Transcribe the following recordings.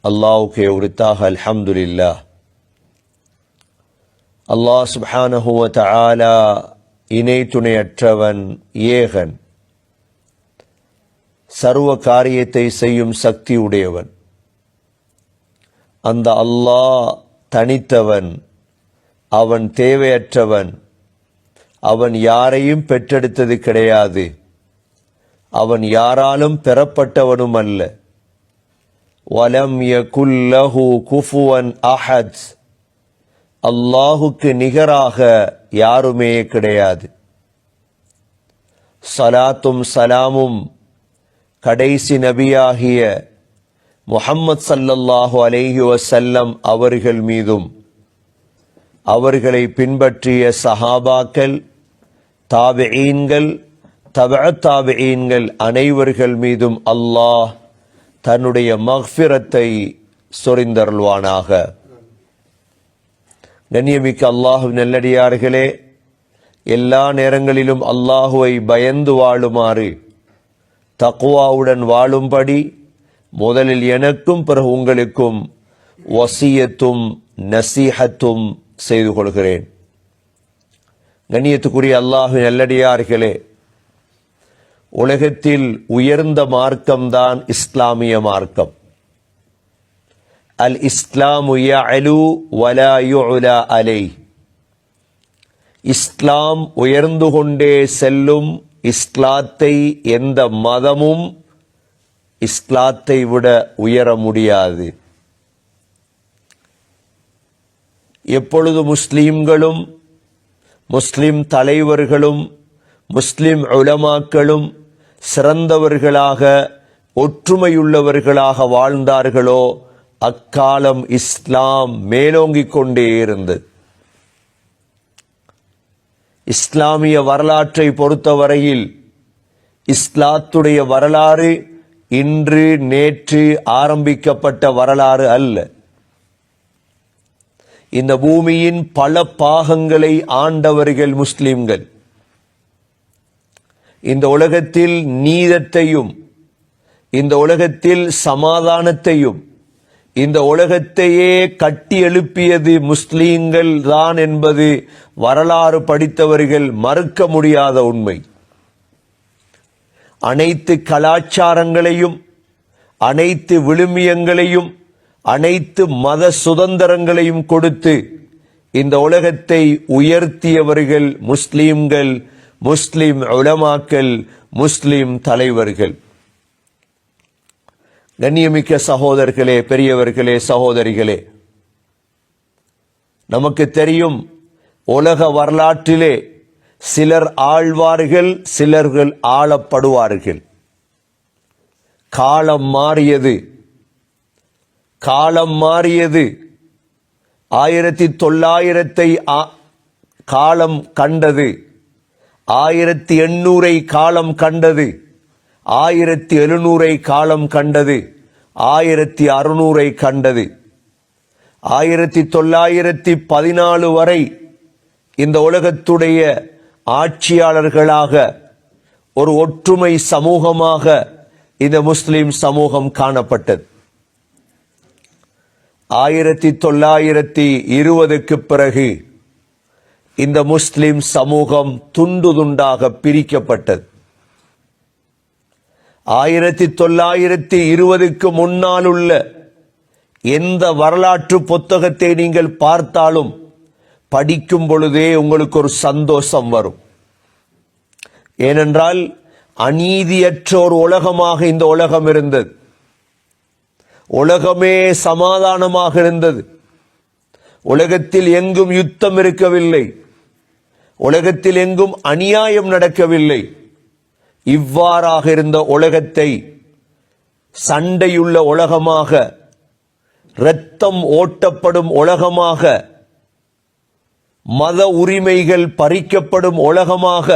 அல்லாஹ்வுக்கே உரித்தாக அல்ஹம்துலில்லாஹ். அல்லாஹ் சுப்ஹானஹு வ தஆலா இணை துணையற்றவன், ஏகன், சர்வ காரியத்தை செய்யும் சக்தி உடையவன். அந்த அல்லாஹ் தனித்தவன், அவன் தேவையற்றவன், அவன் யாரையும் பெற்றெடுத்தது கிடையாது, அவன் யாராலும் பெறப்பட்டவனும் அல்ல. வலம் யகுல் லஹு குஃபுவன் அஹத், அல்லாஹுக்கு நிகராக யாருமே கிடையாது. சலாத்தும் சலாமும் கடைசி நபியாகிய முஹம்மது ஸல்லல்லாஹு அலைஹி வஸல்லம் அவர்கள் மீதும், அவர்களை பின்பற்றிய சஹாபாக்கள், தாபிஈன்கள், தபஅத் தாபிஈன்கள் அனைவர்கள் மீதும் அல்லாஹ் தன்னுடைய மக்ஃபிரத்தை சொரிந்தருள்வானாக. கண்ணியமிக்க அல்லாஹ்வின் நல்லடியார்களே, எல்லா நேரங்களிலும் அல்லாஹுவை பயந்து வாழுமாறு, தக்வாவுடன் வாழும்படி முதலில் எனக்கும் பிறகு உங்களுக்கும் வசியத்தும் நசீஹத்தும் செய்து கொள்கிறேன். கண்ணியத்துக்குரிய அல்லாஹ்வின் நல்லடியார்களே, உலகத்தில் உயர்ந்த மார்க்கம்தான் இஸ்லாமிய மார்க்கம். அல் இஸ்லாமு யஅலு வலா யுஅலா அலைஹ். இஸ்லாம் உயர்ந்து கொண்டே செல்லும். இஸ்லாத்தை எந்த மதமும் இஸ்லாத்தை விட உயர முடியாது. எப்பொழுது முஸ்லிம்களும், முஸ்லிம் தலைவர்களும், முஸ்லிம் உலமாக்களும் சிறந்தவர்களாக, ஒற்றுமையுள்ளவர்களாக வாழ்ந்தார்களோ, அக்காலம் இஸ்லாம் மேலோங்கிக் கொண்டே இருந்தது. இஸ்லாமிய வரலாற்றை பொறுத்தவரையில் இஸ்லாத்துடைய வரலாறு இன்று நேற்று ஆரம்பிக்கப்பட்ட வரலாறு அல்ல. இந்த பூமியின் பல பாகங்களை ஆண்டவர்கள் முஸ்லிம்கள். இந்த உலகத்தில் நீதத்தையும், இந்த உலகத்தில் சமாதானத்தையும், இந்த உலகத்தையே கட்டி எழுப்பியது முஸ்லீம்கள் தான் என்பது வரலாறு படித்தவர்கள் மறுக்க முடியாத உண்மை. அனைத்து கலாச்சாரங்களையும், அனைத்து விழுமியங்களையும், அனைத்து மத சுதந்திரங்களையும் கொடுத்து இந்த உலகத்தை உயர்த்தியவர்கள் முஸ்லீம்கள், முஸ்லிம் உலமாக்கள், முஸ்லிம் தலைவர்கள். கண்ணியமிக்க சகோதரர்களே, பெரியவர்களே, சகோதரிகளே, நமக்கு தெரியும், உலக வரலாற்றிலே சிலர் ஆழ்வார்கள், சிலர்கள் ஆளப்படுவார்கள். காலம் மாறியது. காலம் மாறியது. 1900 காலம் கண்டது. 1800 காலம் கண்டது. 1700 காலம் கண்டது. 1600 கண்டது. 1914 வரை இந்த உலகத்துடைய ஆட்சியாளர்களாக ஒரு ஒற்றுமை சமூகமாக இந்த முஸ்லிம் சமூகம் காணப்பட்டது. 1920க்கு பிறகு இந்த முஸ்லிம் சமூகம் துண்டு துண்டாக பிரிக்கப்பட்டது. 1920க்கு முன்னால் உள்ள எந்த வரலாற்று புத்தகத்தை நீங்கள் பார்த்தாலும் படிக்கும் பொழுதே உங்களுக்கு ஒரு சந்தோஷம் வரும். ஏனென்றால் அநீதியற்ற ஒரு உலகமாக இந்த உலகம் இருந்தது. உலகமே சமாதானமாக இருந்தது. உலகத்தில் எங்கும் யுத்தம் இருக்கவில்லை. உலகத்தில் எங்கும் அநியாயம் நடக்கவில்லை. இவ்வாறாக இருந்த உலகத்தை சண்டையுள்ள உலகமாக, இரத்தம் ஓட்டப்படும் உலகமாக, மத உரிமைகள் பறிக்கப்படும் உலகமாக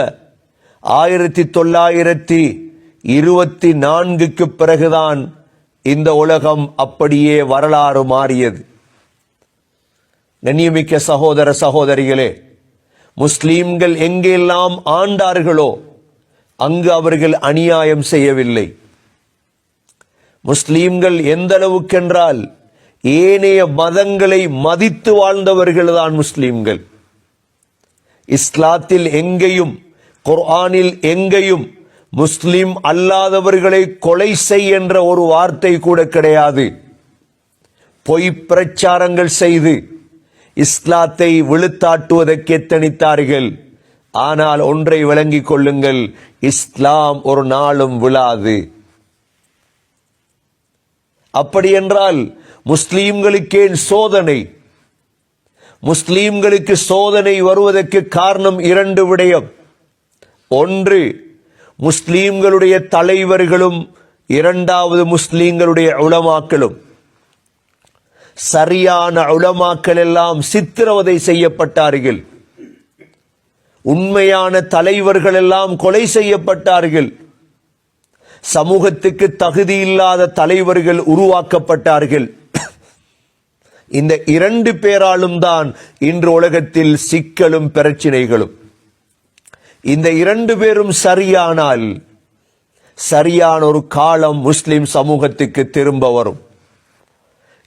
1924க்கு பிறகுதான் இந்த உலகம் அப்படியே வரலாறு மாறியது. கண்ணியமிக்க சகோதர சகோதரிகளே, முஸ்லிம்கள் எங்கெல்லாம் ஆண்டார்களோ அங்கு அவர்கள் அநியாயம் செய்யவில்லை. முஸ்லீம்கள் எந்த அளவுக்கென்றால் ஏனைய மதங்களை மதித்து வாழ்ந்தவர்கள்தான் முஸ்லீம்கள். இஸ்லாத்தில் எங்கேயும், குர்ஆனில் எங்கேயும் முஸ்லிம் அல்லாதவர்களை கொலை செய் என்ற ஒரு வார்த்தை கூட கிடையாது. பொய் பிரச்சாரங்கள் செய்து இஸ்லாத்தை விழுத்தாட்டுவதற்கு எத்தனித்தார்கள். ஆனால் ஒன்றை விளங்கிக் கொள்ளுங்கள், இஸ்லாம் ஒரு நாளும் விழாது. அப்படி என்றால் முஸ்லீம்களுக்கே சோதனை. முஸ்லீம்களுக்கு சோதனை வருவதற்கு காரணம் இரண்டு விடயம். ஒன்று, முஸ்லீம்களுடைய தலைவர்களும், இரண்டாவது முஸ்லீம்களுடைய உலமாக்களும். சரியான உலமாக்கள் எல்லாம் சித்திரவதை செய்யப்பட்டார்கள். உண்மையான தலைவர்கள் எல்லாம் கொலை செய்யப்பட்டார்கள். சமூகத்துக்கு தகுதி இல்லாத தலைவர்கள் உருவாக்கப்பட்டார்கள். இந்த இரண்டு பேராலும் தான் இன்று உலகத்தில் சிக்கலும் பிரச்சினைகளும். இந்த இரண்டு பேரும் சரியானால் சரியான ஒரு காலம் முஸ்லிம் சமூகத்துக்கு திரும்ப வரும்.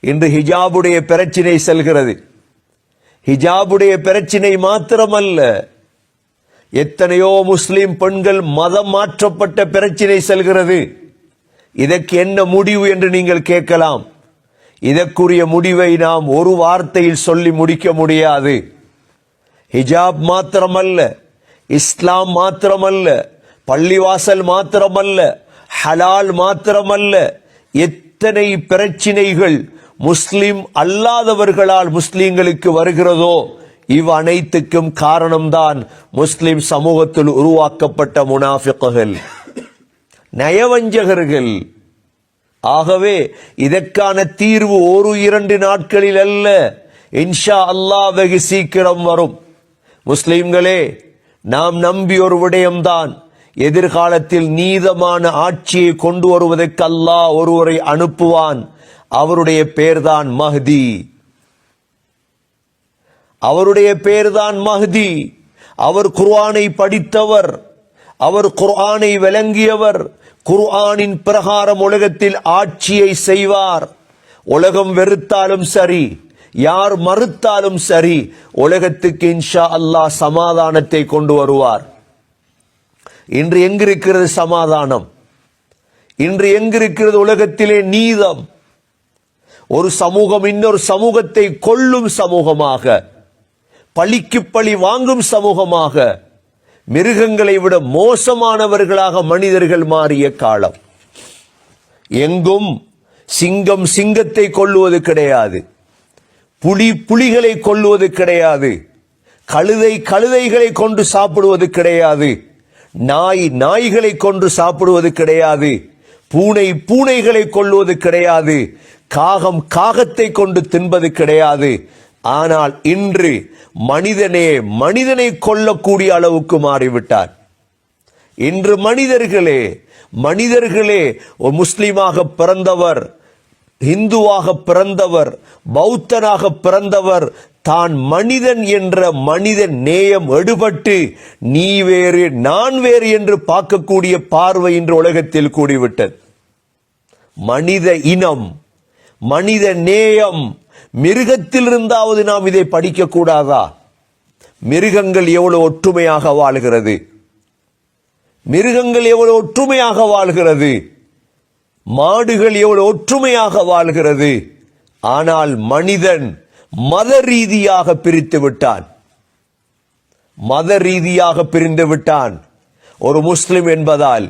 இன்று ஹிஜாபுடைய பிரச்சினை செல்கிறது. ஹிஜாபுடைய பிரச்சினை மாத்திரமல்ல, எத்தனையோ முஸ்லிம் பெண்கள் மதம் மாற்றப்பட்ட பிரச்சினை செல்கிறது. இதற்கு என்ன முடிவு என்று நீங்கள் கேட்கலாம். இதற்குரிய முடிவை நாம் ஒரு வார்த்தையில் சொல்லி முடிக்க முடியாது. ஹிஜாப் மாத்திரமல்ல, இஸ்லாம் மாத்திரமல்ல, பள்ளிவாசல் மாத்திரமல்ல, ஹலால் மாத்திரமல்ல, எத்தனை பிரச்சினைகள் முஸ்லிம் அல்லாதவர்களால் முஸ்லிம்களுக்கு வருகிறதோ இவ் அனைத்துக்கும் காரணம்தான் முஸ்லிம் சமூகத்தில் உருவாக்கப்பட்ட முனாஃபிக்குகள், நயவஞ்சகர்கள். ஆகவே இதற்கான தீர்வு ஒரு இரண்டு நாட்களில் அல்ல, இன்ஷா அல்லாஹ் வெகு சீக்கிரம் வரும். முஸ்லிம்களே, நாம் நம்பி ஒரு விடயம்தான், எதிர்காலத்தில் நீதமான ஆட்சியை கொண்டு வருவதற்கு அல்லாஹ் ஒருவரை அனுப்புவான். அவருடைய பேர்தான் மஹ்தி. அவருடைய பேர்தான் மஹ்தி. அவர் குர்ஆனை படித்தவர், அவர் குர்ஆனை விளங்கியவர். குர்ஆனின் பிரகாரம் உலகத்தில் ஆட்சியை செய்வார். உலகம் வெறுத்தாலும் சரி, யார் மறுத்தாலும் சரி, உலகத்துக்கு இன்ஷா அல்லாஹ் சமாதானத்தை கொண்டு வருவார். இன்று எங்கிருக்கிறது சமாதானம்? இன்று எங்கிருக்கிறது உலகத்திலே நீதம்? ஒரு சமூகம் இன்னொரு சமூகத்தை கொல்லும் சமூகமாக, பழிக்கு பழி வாங்கும் சமூகமாக, மிருகங்களை விட மோசமானவர்களாக மனிதர்கள் மாறிய காலம். எங்கும் சிங்கம் சிங்கத்தை கொல்லுவது கிடையாது, புலி புலிகளை கொல்லுவது கிடையாது, கழுதை கழுதைகளை கொண்டு சாப்பிடுவது கிடையாது, நாய் நாய்களை கொண்டு சாப்பிடுவது கிடையாது, பூனை பூனைகளை கொல்லுவது கிடையாது, காகம் காகத்தை கொண்டு தின்பது கிடையாது. ஆனால் இன்று மனிதனே மனிதனை கொல்லக்கூடிய அளவுக்கு மாறிவிட்டார். இன்று மனிதர்களே ஒரு முஸ்லிமாக பிறந்தவர், இந்துவாக பிறந்தவர், பௌத்தனாக பிறந்தவர், தான் மனிதன் என்ற மனித நேயம் எடுபட்டு நீ வேறு நான் வேறு என்று பார்க்கக்கூடிய பார்வை இன்று உலகத்தில் கூடிவிட்டது. மனித இனம், மனித நேயம், மிருகத்தில் இருந்தாவது நாம் இதை படிக்க கூடாதா? மிருகங்கள் எவ்வளவு ஒற்றுமையாக வாழ்கிறது, மிருகங்கள் எவ்வளவு ஒற்றுமையாக வாழ்கிறது, மாடுகள் எவ்வளவு ஒற்றுமையாக வாழ்கிறது. ஆனால் மனிதன் மத ரீதியாக பிரித்து விட்டான், மத ரீதியாக பிரிந்து விட்டான். ஒரு முஸ்லிம் என்பதால்,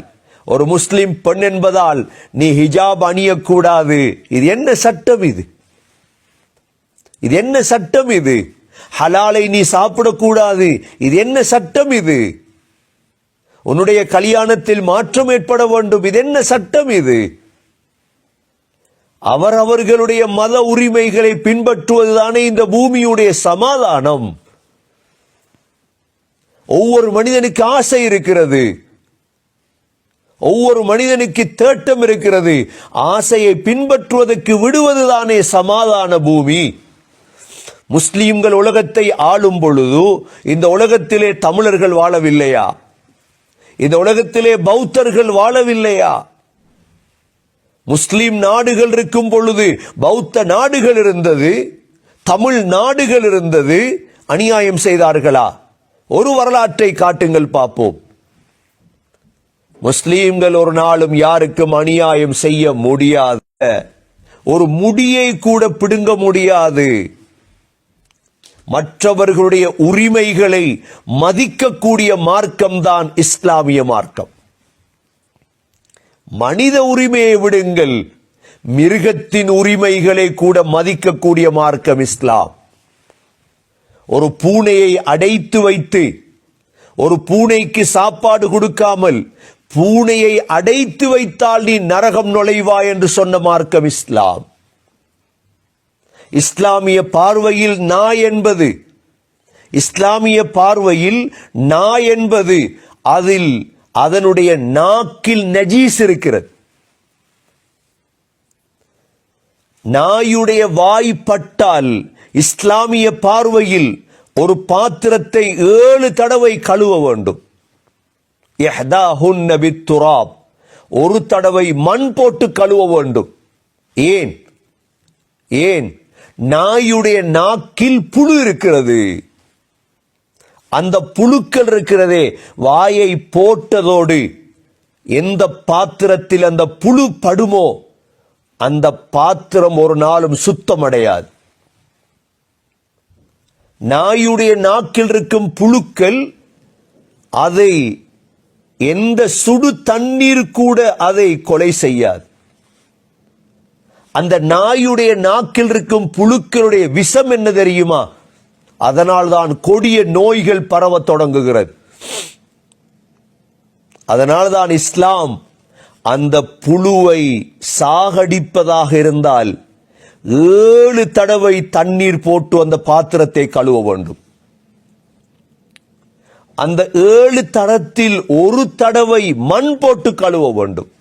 ஒரு முஸ்லிம் பெண் என்பதால் நீ ஹிஜாப் அணியக்கூடாது. இது என்ன சட்டம்? இது என்ன சட்டம்? இது ஹலாலை நீ சாப்பிடக்கூடாது. இது என்ன சட்டம்? இது உன்னுடைய கல்யாணத்தில் மாற்றம் ஏற்பட வேண்டும். இது என்ன சட்டம்? இது அவர்களுடைய மத உரிமைகளை பின்பற்றுவதுதானே இந்த பூமியுடைய சமாதானம். ஒவ்வொரு மனிதனுக்கு ஆசை இருக்கிறது, ஒவ்வொரு மனிதனுக்கு தேட்டம் இருக்கிறது. ஆசையை பின்பற்றுவதற்கு விடுவதுதானே சமாதான பூமி. முஸ்லிம்கள் உலகத்தை ஆளும் பொழுது இந்த உலகத்திலே தமிழர்கள் வாழவில்லையா? இந்த உலகத்திலே பௌத்தர்கள் வாழவில்லையா? முஸ்லிம் நாடுகள் இருக்கும் பொழுது பௌத்த நாடுகள் இருந்தது, தமிழ் நாடுகள் இருந்தது. அநியாயம் செய்தார்களா? ஒரு வரலாற்றை காட்டுங்கள் பார்ப்போம். முஸ்லிம்கள் ஒரு நாளும் யாருக்கும் அநியாயம் செய்ய முடியாது. ஒரு முடியை கூட பிடுங்க முடியாது. மற்றவர்களுடைய உரிமைகளை மதிக்கக்கூடிய மார்க்கம்தான் இஸ்லாமிய மார்க்கம். மனித உரிமையை விடுங்கள், மிருகத்தின் உரிமைகளை கூட மதிக்கக்கூடிய மார்க்கம் இஸ்லாம். ஒரு பூனையை அடைத்து வைத்து, ஒரு பூனைக்கு சாப்பாடு கொடுக்காமல் பூனையை அடைத்து வைத்தால் நீ நரகம் நுழைவாய் என்று சொன்ன மார்க்கம் இஸ்லாம். இஸ்லாமிய பார்வையில் நாய் என்பது, இஸ்லாமிய பார்வையில் நாய் என்பது அதில் அதனுடைய நாக்கில் நஜீஸ் இருக்கிறது. நாயுடைய வாய் பட்டால் இஸ்லாமிய பார்வையில் ஒரு பாத்திரத்தை 7 தடவை கழுவ வேண்டும். இஹ்தாஹுன்ன பித்துராப், ஒரு தடவை மண் போட்டு கழுவ வேண்டும். ஏன்? ஏன்? நாயுடைய நாக்கில் புழு இருக்கிறது. அந்த புழுக்கள் இருக்கிறதே, வாயை போட்டதோடு எந்த பாத்திரத்தில் அந்த புழு படுமோ அந்த பாத்திரம் ஒரு நாளும் சுத்தமடையாது. நாயுடைய நாக்கில் இருக்கும் புழுக்கள் அதை எந்த சுடு தண்ணீர் கூட அதை கொலை செய்யாது. அந்த நாயுடைய நாக்கில் இருக்கும் புழுக்களுடைய விஷம் என்ன தெரியுமா? அதனால்தான் கொடிய நோய்கள் பரவ தொடங்குகிறது. அதனால்தான் இஸ்லாம் அந்த புழுவை சாகடிப்பதாக இருந்தால் 7 தடவை தண்ணீர் போட்டு அந்த பாத்திரத்தை கழுவ வேண்டும். அந்த 7 தடத்தில் ஒரு தடவை மண் போட்டு கழுவ வேண்டும்.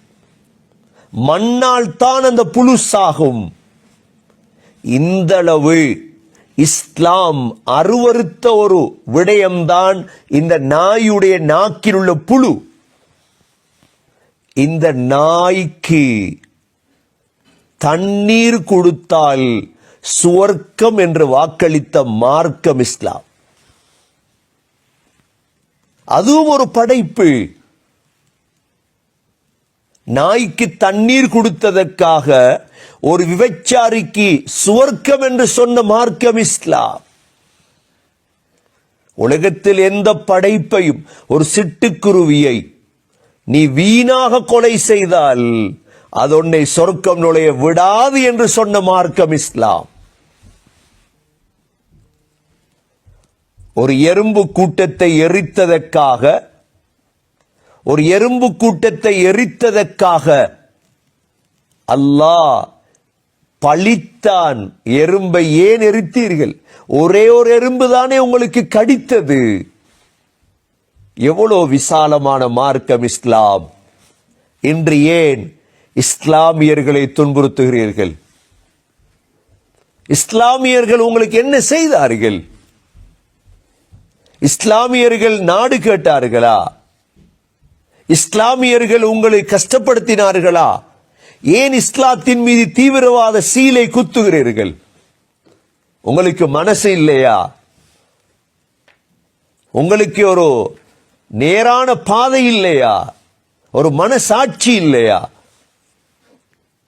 மண்ணால் தான் அந்த புழு சாகும். இந்த அளவு இஸ்லாம் அருவருத்த ஒரு விடயம்தான் இந்த நாயுடைய நாக்கில் உள்ள புழு. இந்த நாய்க்கு தண்ணீர் கொடுத்தால் சுவர்க்கம் என்று வாக்களித்த மார்க்கம் இஸ்லாம். அதுவும் ஒரு படைப்பு. நாய்க்கு தண்ணீர் கொடுத்ததற்காக ஒரு விபச்சாரிக்கு சுவர்க்கம் என்று சொன்ன மார்க்கம் இஸ்லாம். உலகத்தில் எந்த படைப்பையும், ஒரு சிட்டுக்குருவியை நீ வீணாக கொலை செய்தால் அது உன்னை சொர்க்கம் நுழைய விடாது என்று சொன்ன மார்க்கம் இஸ்லாம். ஒரு எறும்பு கூட்டத்தை எரித்ததற்காக, ஒரு எறும்பு கூட்டத்தை எரித்ததற்காக அல்லாஹ் பழித்தான். எறும்பை ஏன் எரித்தீர்கள்? ஒரே ஒரு எறும்பு தானே உங்களுக்கு கடித்தது. எவ்வளவு விசாலமான மார்க்கம் இஸ்லாம். இன்று ஏன் இஸ்லாமியர்களை துன்புறுத்துகிறீர்கள்? இஸ்லாமியர்கள் உங்களுக்கு என்ன செய்தார்கள்? இஸ்லாமியர்கள் நாடு கேட்டார்களா? இஸ்லாமியர்கள் உங்களை கஷ்டப்படுத்தினார்களா? ஏன் இஸ்லாத்தின் மீது தீவிரவாத சீலை குத்துகிறீர்கள்? உங்களுக்கு மனசு இல்லையா? உங்களுக்கு ஒரு நேரான பாதை இல்லையா? ஒரு மனசாட்சி இல்லையா?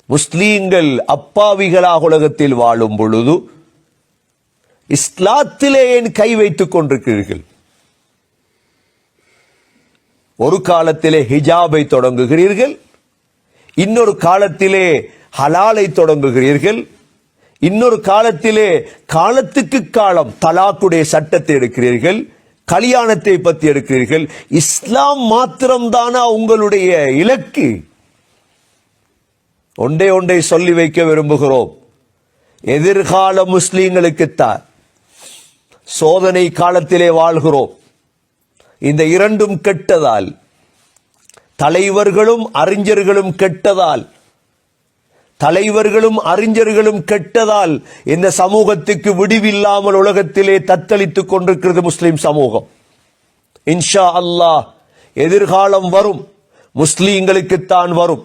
முஸ்லீம்கள் அப்பாவிகளாக உலகத்தில் வாழும் பொழுது இஸ்லாத்திலே ஏன் கை வைத்துக் கொண்டிருக்கிறீர்கள்? ஒரு காலத்திலே ஹிஜாபை தொடங்குகிறீர்கள், இன்னொரு காலத்திலே ஹலாலை தொடங்குகிறீர்கள், இன்னொரு காலத்திலே காலத்துக்கு காலம் தலாக்குடைய சட்டத்தை எடுக்கிறீர்கள், கல்யாணத்தை பற்றி எடுக்கிறீர்கள். இஸ்லாம் மாத்திரம்தானா உங்களுடைய இலக்கு? ஒன்றை சொல்லி வைக்க விரும்புகிறோம். எதிர்கால முஸ்லீம்களுக்குத்தான். சோதனை காலத்திலே வாழ்கிறோம். இந்த இரண்டும் கெட்டதால், தலைவர்களும் அறிஞர்களும் கெட்டதால், தலைவர்களும் அறிஞர்களும் கெட்டதால் இந்த சமூகத்துக்கு விடிவில்லாமல் உலகத்திலே தத்தளித்துக் கொண்டிருக்கிறது முஸ்லிம் சமூகம். இன்ஷா அல்லாஹ் எதிர்காலம் வரும், முஸ்லீம்களுக்குத்தான் வரும்.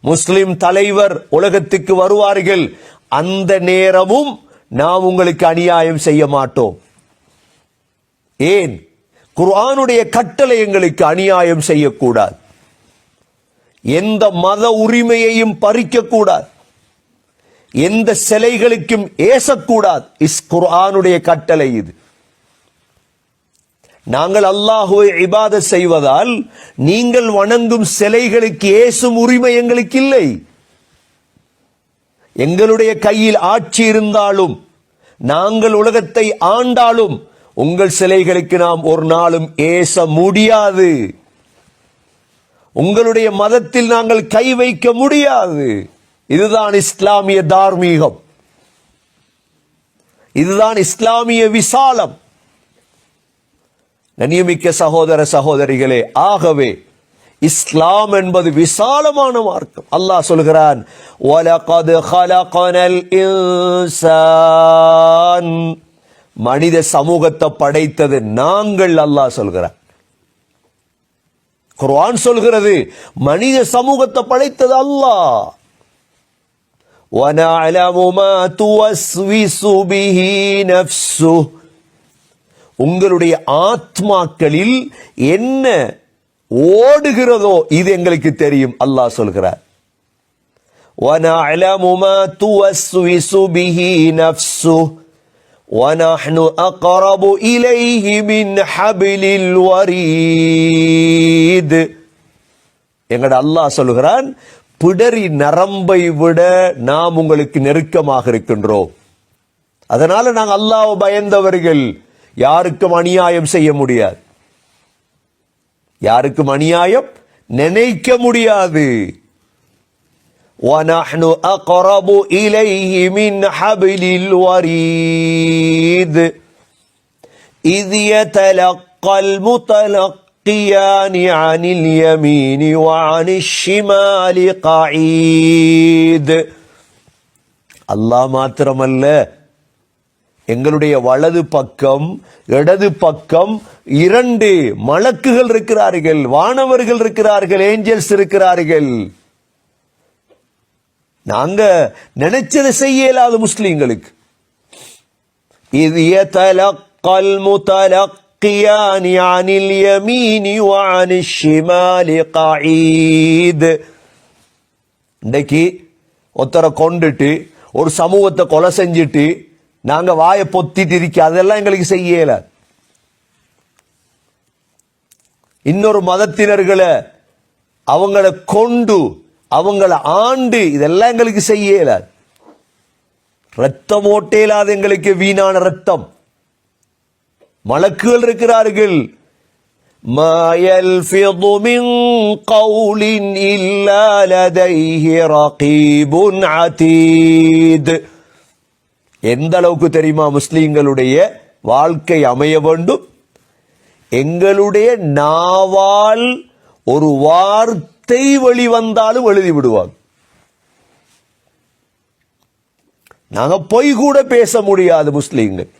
முஸ்லிம் தலைவர் உலகத்துக்கு வருவார்கள். அந்த நேரமும் நாம் உங்களுக்கு அநியாயம் செய்ய மாட்டோம். ஏன்? குர்ஆனுடைய கட்டளை எங்களுக்கு அநியாயம் செய்யக்கூடாது. எந்த மத உரிமையையும் பறிக்கக்கூடாது. எந்த சிலைகளுக்கும் ஏசக்கூடாது. குர்ஆனுடைய கட்டளை இது. நாங்கள் அல்லாஹ்வை இபாதத் செய்வதால் நீங்கள் வணங்கும் சிலைகளுக்கு ஏசும் உரிமை எங்களுக்கு இல்லை. எங்களுடைய கையில் ஆட்சி இருந்தாலும், நாங்கள் உலகத்தை ஆண்டாலும், உங்கள் சிலைகளுக்கு நாம் ஒரு நாளும் ஏச முடியாது. உங்களுடைய மதத்தில் நாங்கள் கை வைக்க முடியாது. இதுதான் இஸ்லாமிய தார்மீகம். இதுதான் இஸ்லாமிய விசாலம். கண்ணியமிக்க சகோதர சகோதரிகளே, ஆகவே இஸ்லாம் என்பது விசாலமான மார்க்கம். அல்லாஹ் சொல்கிறான், வலகத் ஹலகனல் இன்சான், மனித சமூகத்தை படைத்தது நாங்கள். அல்லாஹ் சொல்கிறான். குர்ஆன் சொல்கிறது மனித சமூகத்தை படைத்தது அல்லாஹ். வனஅலமு மா துவஸ்விசு பிஹி நஃப்ஸுஹு, உங்களுடைய ஆத்மாக்களில் என்ன ஓடுகிறதோ இது எங்களுக்கு தெரியும். அல்லாஹ் சொல்கிறார், وَنَعْلَمُ مَا تُوَسْوِسُ بِهِ نَفْسُهُ وَنَحْنُ أَقْرَبُ إِلَيْهِ مِنْ حَبْلِ الْوَرِيدِ. எங்கட அல்லாஹ் சொல்கிறான், பிடரி நரம்பை விட நாம் உங்களுக்கு நெருக்கமாக இருக்கின்றோம். அதனால நாங்கள் அல்லாஹ்வை பயந்தவர்கள். யாருக்கும் அநியாயம் செய்ய முடியாது. யாருக்கும் அநியாயம் நினைக்க முடியாது. وَنَحْنُ أَقْرَبُ إِلَيْهِ مِنْ حَبْلِ الْوَرِيدِ إِذْ يَتَلَقَّى الْمُتَلَقِّيَانِ عَنِ الْيَمِينِ وَعَنِ الشِّمَالِ قَعِيدٌ. அல்லாஹ் மாத்திரமல்ல, எங்களுடைய வலது பக்கம் இடது பக்கம் 2 மலக்குகள் இருக்கிறார்கள், வானவர்கள் இருக்கிறார்கள், ஏஞ்சல்ஸ் இருக்கிறார்கள். நாங்க நினைச்சதை செய்ய இயலாத முஸ்லிம்களுக்கு. إذ يتلقى المتلقيان عن اليمين وعن الشمال قعيد. இன்னைக்கு ஒருத்தரை கொண்டுட்டு ஒரு சமூகத்தை கொலை செஞ்சுட்டு நாங்க வாயை பொத்திட்டு இருக்க, அதெல்லாம் எங்களுக்கு செய்யல. இன்னொரு மதத்தினர்களை அவங்கள கொண்டு அவங்கள ஆண்டு இதெல்லாம் எங்களுக்கு செய்யல. ரத்தம் ஓட்டேலாத எங்களுக்கு வீணான ரத்தம். மலக்குகள் இருக்கிறார்கள். ما يلفظ من قول إلا لديه رقيب عتيد. எந்த அளவுக்கு தெரியுமா முஸ்லிம்களுடைய வாழ்க்கை அமைய வேண்டும்? எங்களுடைய நாவால் ஒரு வார்த்தை வெளிவந்தாலும் எழுதி விடுவாங்க. நாங்க பொய் கூட பேச முடியாது முஸ்லிம்கள்.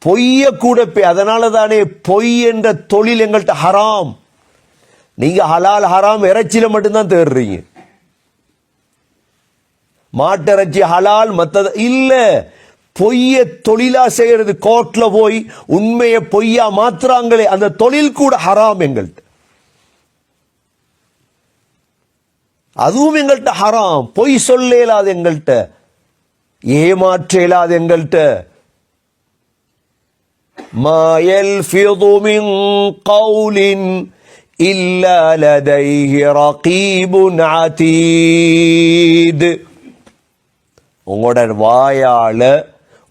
பொய்ய கூட அதனால தானே பொய் என்ற தொழில் எங்கள்கிட்ட ஹராம். நீங்க ஹலால் ஹராம் இறைச்சியில மட்டும்தான் தேடுறீங்க. மாட்டிறைச்சி ஹலால், மத்தது இல்ல. பொய்ய தொழிலா செய்யறது, கோர்ட்ல போய் உண்மையை பொய்யா மாத்துறாங்களே, அந்த தொழில் கூட ஹராம் எங்கள்கிட்ட. அதுவும் எங்கள்கிட்ட ஹராம். பொய் சொல்ல இயலாது எங்கள்கிட்ட, ஏமாற்ற இயலாது எங்கள்கிட்ட. மா யல்ஃபிது மின் கௌலின் இல்லா லதைஹி ரகீபுன் அதீத். உங்களோட வாயால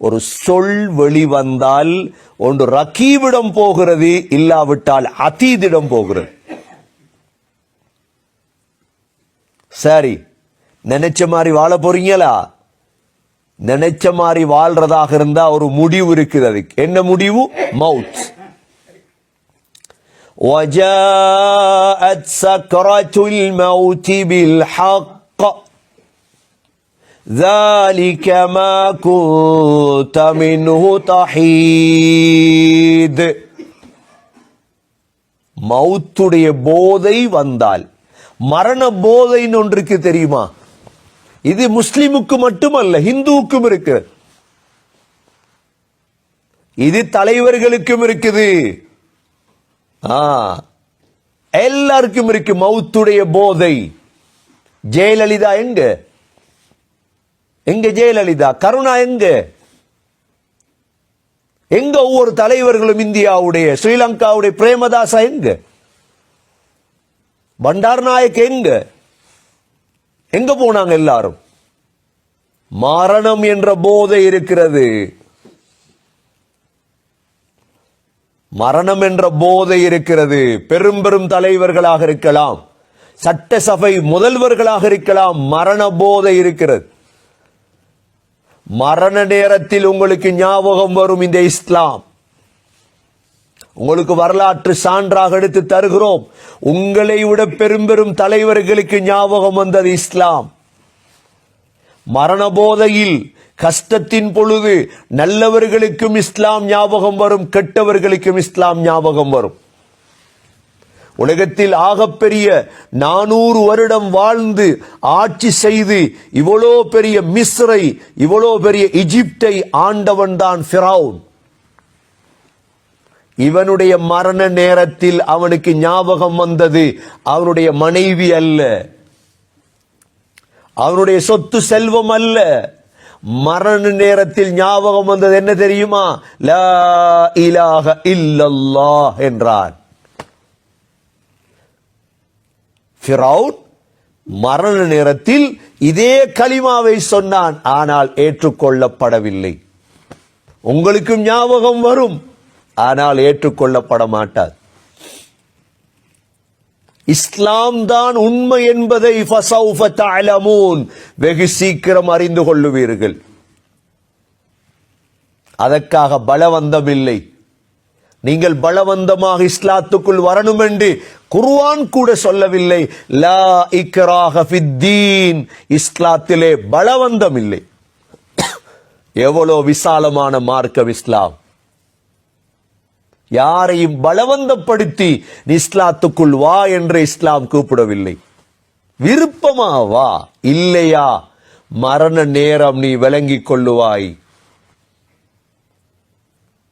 ஒரு சொல் வெளிவந்தால் ஒன்று ரகீபிடம் போகிறது, இல்லாவிட்டால் அதீதிடம் போகிறது. சரி, நினைச்ச மாதிரி வாழ போறீங்களா? நினைச்ச மாதிரி வாழ்றதாக இருந்தா ஒரு முடிவு இருக்குது. அதுக்கு என்ன முடிவு? மவுத். وَجَاءَتْ سَكْرَةُ الْمَوْتِ بِالْحَقِّ ذَلِكَ مَا كُنْتَ مِنْهُ تَحِيدُ. மவுத்துடைய போதை வந்தால், மரண போதைன்னு ஒன்றுக்கு தெரியுமா? இது முஸ்லிமுக்கு மட்டுமல்ல, இந்துவுக்கும் இருக்கு. இது தலைவர்களுக்கும் இருக்குது. எல்லாருக்கும் இருக்கு மௌத்துடைய போதை. ஜெயலலிதா எங்க? எங்க ஜெயலலிதா? கருணா எங்க? எங்க ஒவ்வொரு தலைவர்களும்? இந்தியாவுடைய, ஸ்ரீலங்காவுடைய பிரேமதாசா எங்க? பண்டார் நாயக் எங்க? எங்க போனாங்க எல்லாரும்? மரணம் என்ற போதை இருக்கிறது. மரணம் என்ற போதை இருக்கிறது. பெரும் பெரும் தலைவர்களாக இருக்கலாம், சட்டசபை முதல்வர்களாக இருக்கலாம், மரண போதை இருக்கிறது. மரண நேரத்தில் உங்களுக்கு ஞாபகம் வரும் இந்த இஸ்லாம். உங்களுக்கு வரலாற்று சான்றாக எடுத்து தருகிறோம். உங்களை விட பெரும் பெரும் தலைவர்களுக்கு ஞாபகம் வந்தது இஸ்லாம். மரண போதையில், கஷ்டத்தின் பொழுது நல்லவர்களுக்கும் இஸ்லாம் ஞாபகம் வரும், கெட்டவர்களுக்கும் இஸ்லாம் ஞாபகம் வரும். உலகத்தில் ஆகப்பெரிய 400 வருடம் வாழ்ந்து ஆட்சி செய்து இவ்வளோ பெரிய மிஸ்ரை, இவ்வளோ பெரிய எகிப்தை ஆண்டவன் தான் ஃபிரௌன். இவனுடைய மரண நேரத்தில் அவனுக்கு ஞாபகம் வந்தது அவனுடைய மனைவி அல்ல, அவனுடைய சொத்து செல்வம் அல்ல. மரண நேரத்தில் ஞாபகம் வந்தது என்ன தெரியுமா? லா இலாஹ இல்லல்லாஹ் என்றான். ஃபிரௌன் மரண நேரத்தில் இதே கலிமாவை சொன்னான், ஆனால் ஏற்றுக்கொள்ளப்படவில்லை. உங்களுக்கும் ஞாபகம் வரும், ஆனால் ஏற்றுக்கொள்ளப்பட மாட்டார். இஸ்லாம் தான் உண்மை என்பதை ஃபஸௌஃப தஅலமூன், வெகு சீக்கிரம் அறிந்து கொள்ளுவீர்கள். அதற்காக பலவந்தம் இல்லை. நீங்கள் பலவந்தமாக இஸ்லாத்துக்குள் வரணும் என்று குர்ஆன் கூட சொல்லவில்லை. லா இக்ராஹ ஃபித்தீன், இஸ்லாத்திலே பலவந்தம் இல்லை. எவ்வளவு விசாலமான மார்க்கம் இஸ்லாம். யாரையும் பலவந்தப்படுத்தி இஸ்லாத்துக்குள் வா என்று இஸ்லாம் கூப்பிடவில்லை. விருப்பமா வா, இல்லையா மரண நேரம் நீ விளங்கிக் கொள்ளுவாய்.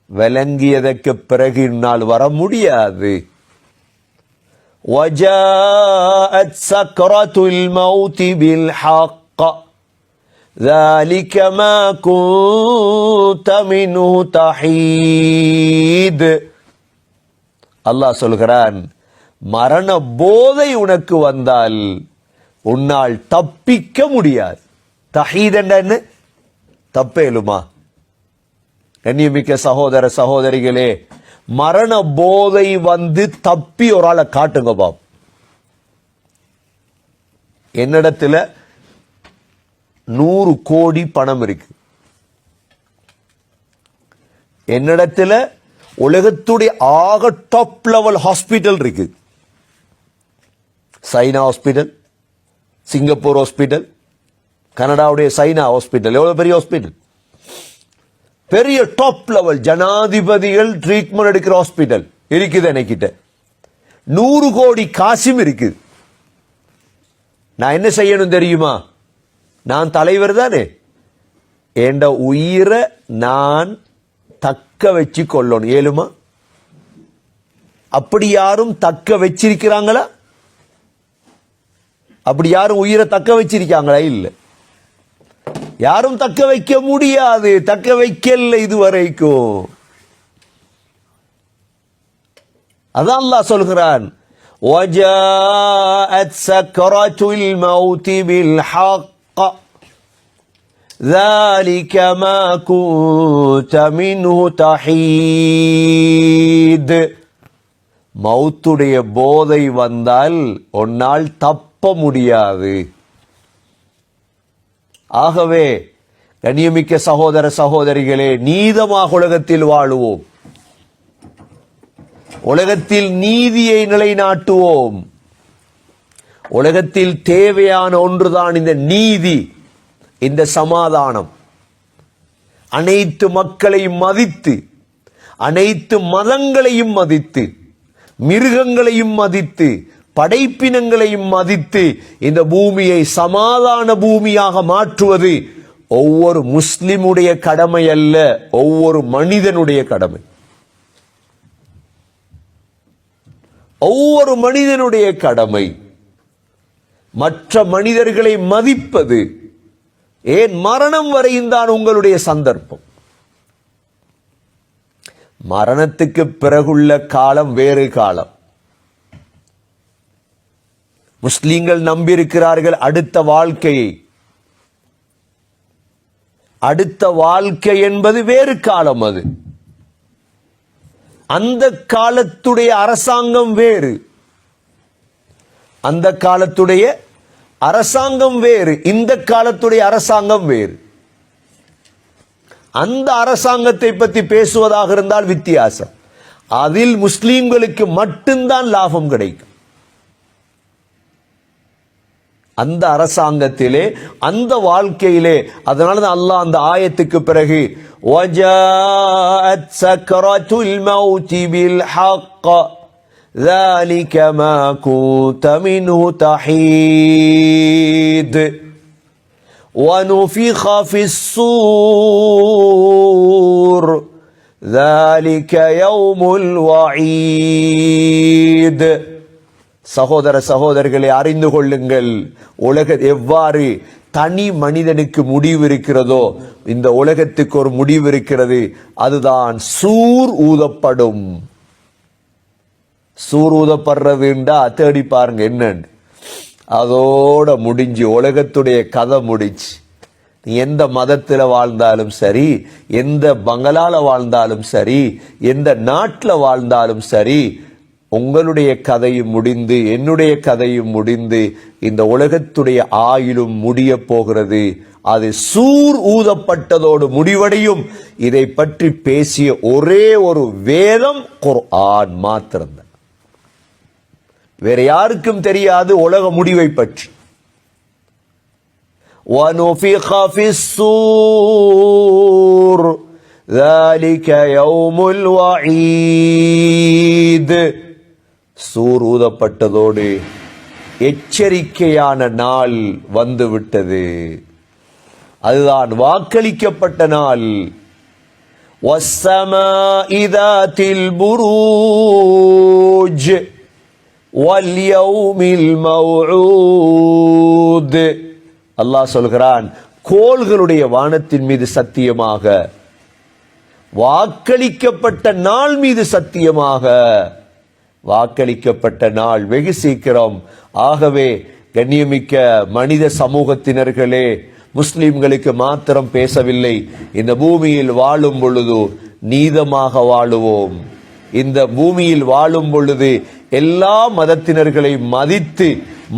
விளங்கியதற்கு பிறகு என்னால் வர முடியாது. وَجَاءَتْ سَكْرَةُ الْمَوْتِ بِالْحَقِّ ذَلِكَ مَا كُنْتَ مِنْهُ تَحِيدُ. அல்லாஹ் சொல்கிறான், மரண போதை உனக்கு வந்தால் உன்னால் தப்பிக்க முடியாது. தஹீத் என்ன? தப்பேலுமா? கண்ணியமிக்க சகோதர சகோதரிகளே, மரண போதை வந்து தப்பி ஒரு ஆளை காட்டுங்க பாப். என்னிடத்துல 100 கோடி பணம் இருக்கு. என்னிடத்துல உலகத்துடைய ஆக டாப் லெவல் ஹாஸ்பிட்டல் இருக்கு. சைனா ஹாஸ்பிட்டல், சிங்கப்பூர் ஹாஸ்பிட்டல், கனடாவுடைய சைனா ஹாஸ்பிட்டல், எவ்வளவு பெரிய ஹாஸ்பிட்டல், பெரிய டாப் லெவல் ஜனாதிபதிகள் ட்ரீட்மெண்ட் எடுக்கிற ஹாஸ்பிட்டல் இருக்குது என்கிட்ட. 100 கோடி காசும் இருக்குது. நான் என்ன செய்யணும் தெரியுமா? நான் தலைவர் தானே, என்ற உயிரை நான் தக்க வச்சு கொள்ளணும். ஏழுமா? அப்படி யாரும் தக்க வச்சிருக்கிறாங்களா? அப்படி யாரும் உயிரை தக்க வச்சிருக்காங்களா? இல்ல, யாரும் தக்க வைக்க முடியாது, தக்க வைக்கல இதுவரைக்கும். அதான் அல்லாஹ் சொல்கிறான், وَجَاءَتْ سَكْرَةُ الْمَوْتِ بِالْحَقِّ ذَلِكَ مَا كُنْتَ مِنْهُ تَحِيدُ. மௌத்துடைய போதை வந்தால் உன்னால் தப்ப முடியாது. ஆகவே கண்ணியமிக்க சகோதர சகோதரிகளே, நீதமாக உலகத்தில் வாழுவோம், உலகத்தில் நீதியை நிலைநாட்டுவோம். உலகத்தில் தேவையான ஒன்றுதான் இந்த நீதி, இந்த சமாதானம். அனைத்து மக்களையும் மதித்து, அனைத்து மதங்களையும் மதித்து, மிருகங்களையும் மதித்து, படைப்பினங்களையும் மதித்து இந்த பூமியை சமாதான பூமியாக மாற்றுவது ஒவ்வொரு முஸ்லிமுடைய கடமை அல்ல, ஒவ்வொரு மனிதனுடைய கடமை. ஒவ்வொரு மனிதனுடைய கடமை மற்ற மனிதர்களை மதிப்பது. ஏன் மரணம் வரையும் தான் உங்களுடைய சந்தர்ப்பம். மரணத்துக்கு பிறகுள்ள காலம் வேறு காலம். முஸ்லிம்கள் நம்பியிருக்கிறார்கள் அடுத்த வாழ்க்கையை. அடுத்த வாழ்க்கை என்பது வேறு காலம். அது அந்த காலத்துடைய அரசாங்கம் வேறு. அந்த காலத்துடைய அரசாங்கம் வேறு, இந்த காலத்துடைய அரசாங்கம் வேறு. அந்த அரசாங்கத்தை பற்றி பேசுவதாக இருந்தால் வித்தியாசம். அதில் முஸ்லிம்களுக்கு மட்டும்தான் லாபம் கிடைக்கும். அந்த அரசாங்கத்திலே, அந்த வாழ்க்கையிலே. அதனால தான் அல்லாஹ் அந்த ஆயத்துக்கு பிறகு وَجَاءَتْ سَكْرَةُ الْمَوْتِ بِالْحَقِّ ذَلِكَ مَا كُنْتَ مِنْهُ تَحِيدُ وَنُفِخَ فِي الصُّورِ ذَلِكَ يَوْمُ الْوَعِيدِ. சகோதர சகோதரர்களை அறிந்து கொள்ளுங்கள், உலக எவ்வாறு தனி மனிதனுக்கு முடிவு இருக்கிறதோ இந்த உலகத்துக்கு ஒரு முடிவு இருக்கிறது. அதுதான் சூர் ஊதப்படும். சூர் ஊதப்படுறதுண்டா தேடி பாருங்க என்னன்னு. அதோட முடிஞ்சு உலகத்துடைய கதை முடிச்சு. நீ எந்த மதத்தில் வாழ்ந்தாலும் சரி, எந்த பங்களால வாழ்ந்தாலும் சரி, எந்த நாட்டில் வாழ்ந்தாலும் சரி, உங்களுடைய கதையும் முடிந்து என்னுடைய கதையும் முடிந்து இந்த உலகத்துடைய ஆயுளும் முடிய போகிறது. அது சூர் ஊதப்பட்டதோடு முடிவடையும். இதை பற்றி பேசிய ஒரே ஒரு வேதம் குர்ஆன் மாத்திரம்தான். வேற யாருக்கும் தெரியாது உலக முடிவை பற்றி. وَنُفِخَ فِي الصُّورِ ذَلِكَ يَوْمُ الْوَعِيدِ. சூர் ஊதப்பட்டதோடு எச்சரிக்கையான நாள் வந்துவிட்டது. அதுதான் வாக்களிக்கப்பட்ட நாள். وَالسَّمَاءِ ذَاتِ الْبُرُوجِ وَالْيَوْمِ الْمَوْعُودِ. அல்லாஹ் சொல்கிறான், கோள்களுடைய வானத்தின் மீது சத்தியமாக, வாக்களிக்கப்பட்ட நாள் மீது சத்தியமாக. வாக்களிக்கப்பட்ட நாள் வெகு சீக்கிரம். ஆகவே கண்ணியமிக்க மனித சமூகத்தினர்களே, முஸ்லிம்களுக்கு மாத்திரம் பேசவில்லை. இந்த பூமியில் வாழும் பொழுது நீதமாக வாழுவோம். இந்த பூமியில் வாழும் பொழுது எல்லா மதத்தினர்களை மதித்து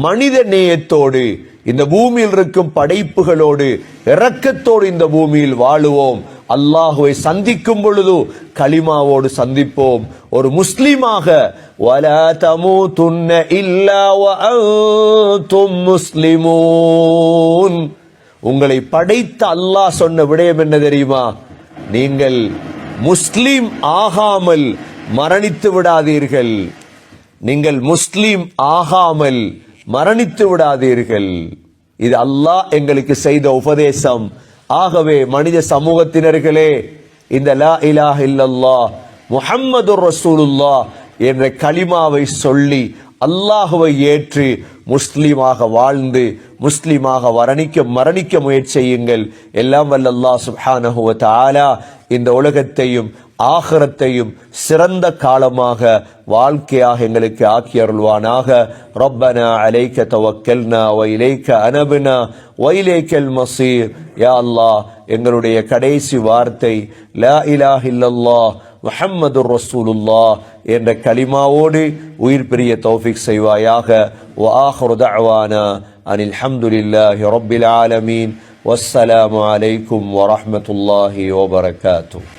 மனித நேயத்தோடு இந்த பூமியில் இருக்கும் படைப்புகளோடு இரக்கத்தோடு இந்த பூமியில் வாழுவோம். அல்லாஹுவை சந்திக்கும் பொழுது கலிமாவோடு சந்திப்போம். ஒரு முஸ்லிமாக வலா தமூதுன்ன இல்லா வஅன்தும் முஸ்லிமூன். உங்களை படைத்த அல்லாஹ் சொன்ன விடயம் என்ன தெரியுமா? நீங்கள் முஸ்லிம் ஆகாமல் மரணித்து விடாதீர்கள். நீங்கள் முஸ்லிம் ஆகாமல் மரணித்து விடாதீர்கள். இது அல்லாஹ் எங்களுக்கு செய்த உபதேசம். ஆகவே மனித சமூகத்தினர்களே, இந்த லா இலாஹ இல்லல்லாஹ் முஹம்மதுர் ரசூலுல்லாஹ் என்ற கலிமாவை சொல்லி அல்லாஹுவை ஏற்று முஸ்லிமாக வாழ்ந்து முஸ்லிமாக மரணிக்க முயற்சி செய்யுங்கள். எல்லாம் வல்ல அல்லாஹ் சுப்ஹானஹு வ தஆலா இந்த உலகத்தையும் ஆகிரத்தையும் சிறந்த காலமாக வாழ்க்கையாக எங்களுக்கு ஆக்கி அருள்வானாக. ரப்பனா அலைக்க தவக்கல்னா வ இலைக்க அனப்னா வ இலைக்கல் மஸீர். யா அல்லாஹ், எங்களுடைய கடைசி வார்த்தை லா இலாஹ இல்லல்லாஹ் முஹம்மதுர் ரசூலுல்லாஹ் என்ற கலிமாவோடு உயிர் பிரிய தௌஃபீக் செய்வாயாக. வ ஆகிரு தஅவானா அனில் ஹம்துலில்லாஹி ரப்பில் ஆலமீன். வஸ்ஸலாமு அலைக்கும் வ ரஹ்மத்துல்லாஹி வ பரகாத்துஹு.